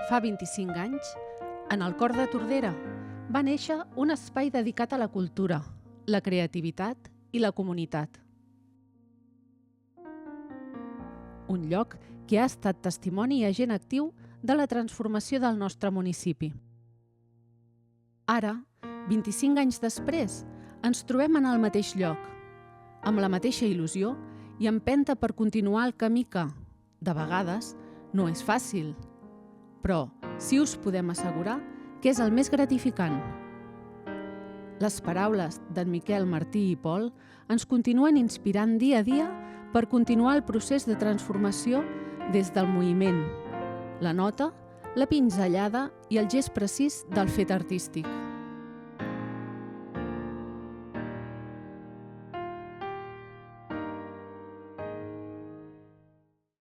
Fa 25 anys, en el cor de Tordera, va néixer un espai dedicat a la cultura, la creativitat i la comunitat. Un lloc que ha estat testimoni i agent actiu de la transformació del nostre municipi. Ara, 25 anys després, ens trobem en el mateix lloc, amb la mateixa il·lusió i empenta per continuar el camí que, de vegades, no és fàcil, però sí us podem assegurar que és el més gratificant. Les paraules d'en Miquel, Martí i Pol ens continuen inspirant dia a dia per continuar el procés de transformació des del moviment, la nota, la pinzellada i el gest precís del fet artístic.